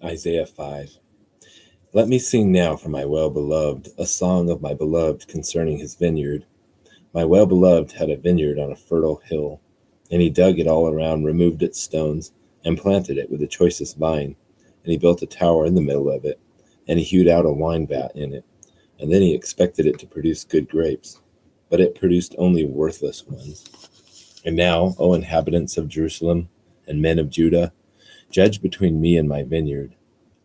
Isaiah 5. Let me sing now for my well-beloved, a song of my beloved concerning his vineyard. My well-beloved had a vineyard on a fertile hill, and he dug it all around, removed its stones, and planted it with the choicest vine. And he built a tower in the middle of it, and he hewed out a wine vat in it. And then he expected it to produce good grapes, but it produced only worthless ones. And now, O inhabitants of Jerusalem and men of Judah, judge between me and my vineyard.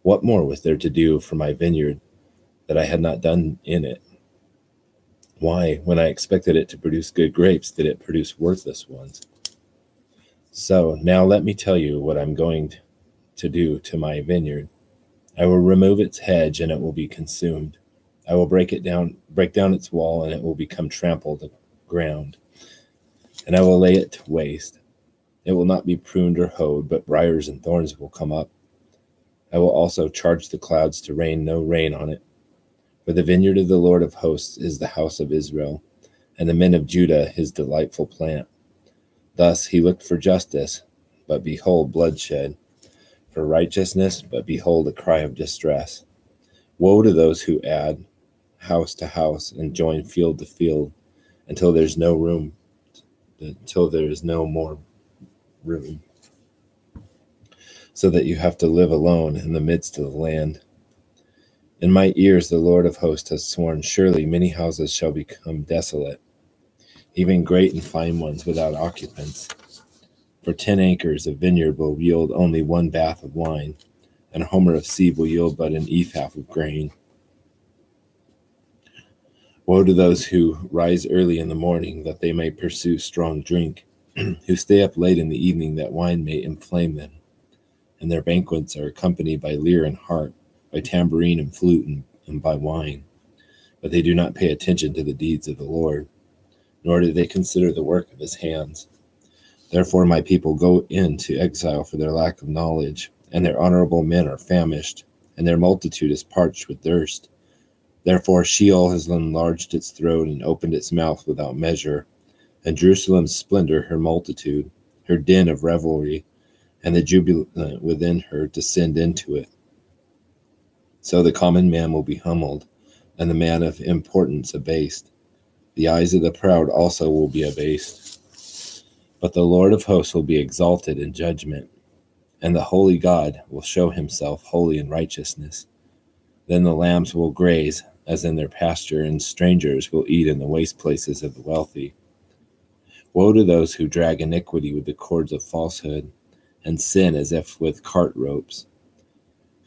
What more was there to do for my vineyard that I had not done in it? Why, when I expected it to produce good grapes, did it produce worthless ones? So now let me tell you what I'm going to do to my vineyard. I will remove its hedge, and it will be consumed. I will break down its wall, and it will become trampled ground. And I will lay it to waste. It will not be pruned or hoed, but briars and thorns will come up. I will also charge the clouds to rain no rain on it. For the vineyard of the Lord of hosts is the house of Israel, and the men of Judah his delightful plant. Thus he looked for justice, but behold bloodshed, for righteousness, but behold a cry of distress. Woe to those who add house to house and join field to field, until there is no more room, so that you have to live alone in the midst of the land. In my ears the Lord of hosts has sworn, surely many houses shall become desolate, even great and fine ones without occupants. For 10 acres of vineyard will yield only 1 bath of wine, and a homer of seed will yield but an ephah of grain. Woe to those who rise early in the morning, that they may pursue strong drink, who stay up late in the evening, that wine may inflame them. And their banquets are accompanied by lyre and harp, by tambourine and flute, and by wine. But they do not pay attention to the deeds of the Lord, nor do they consider the work of his hands. Therefore my people go into exile for their lack of knowledge, and their honorable men are famished, and their multitude is parched with thirst. Therefore Sheol has enlarged its throat and opened its mouth without measure, and Jerusalem's splendor her multitude, her din of revelry, and the jubilant within her descend into it. So the common man will be humbled, and the man of importance abased. The eyes of the proud also will be abased. But the Lord of hosts will be exalted in judgment, and the holy God will show himself holy in righteousness. Then the lambs will graze as in their pasture, and strangers will eat in the waste places of the wealthy. Woe to those who drag iniquity with the cords of falsehood, and sin as if with cart ropes,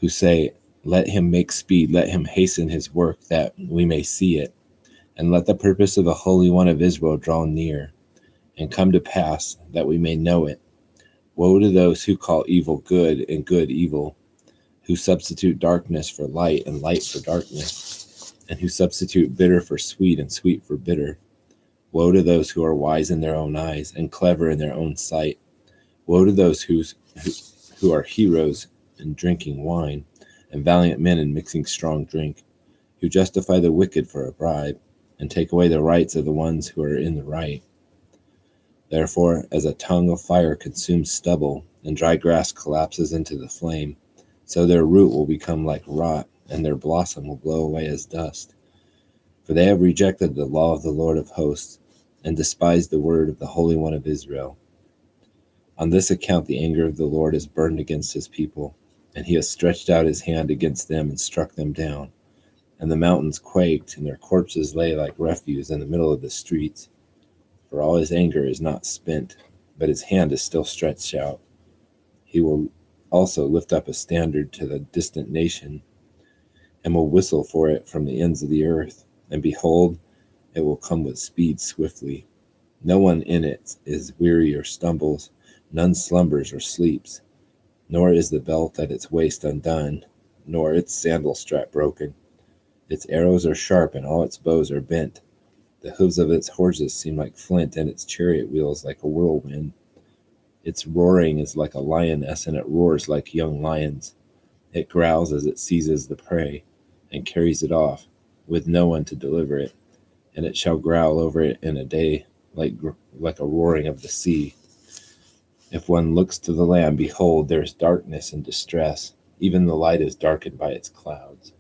who say, let him make speed, let him hasten his work, that we may see it, and let the purpose of the Holy One of Israel draw near, and come to pass, that we may know it. Woe to those who call evil good and good evil, who substitute darkness for light and light for darkness, and who substitute bitter for sweet and sweet for bitter. Woe to those who are wise in their own eyes and clever in their own sight. Woe to those who are heroes in drinking wine, and valiant men in mixing strong drink, who justify the wicked for a bribe, and take away the rights of the ones who are in the right. Therefore, as a tongue of fire consumes stubble, and dry grass collapses into the flame, so their root will become like rot, and their blossom will blow away as dust. For they have rejected the law of the Lord of hosts, and despised the word of the Holy One of Israel. On this account the anger of the Lord is burned against his people, and he has stretched out his hand against them and struck them down. And the mountains quaked, and their corpses lay like refuse in the middle of the streets. For all his anger is not spent, but his hand is still stretched out. He will also lift up a standard to the distant nation, and will whistle for it from the ends of the earth. And behold, it will come with speed swiftly. No one in it is weary or stumbles, none slumbers or sleeps. Nor is the belt at its waist undone, nor its sandal strap broken. Its arrows are sharp, and all its bows are bent. The hooves of its horses seem like flint, and its chariot wheels like a whirlwind. Its roaring is like a lioness, and it roars like young lions. It growls as it seizes the prey, and carries it off, with no one to deliver it. And it shall growl over it in a day, like a roaring of the sea. If one looks to the land, behold, there is darkness and distress. Even the light is darkened by its clouds.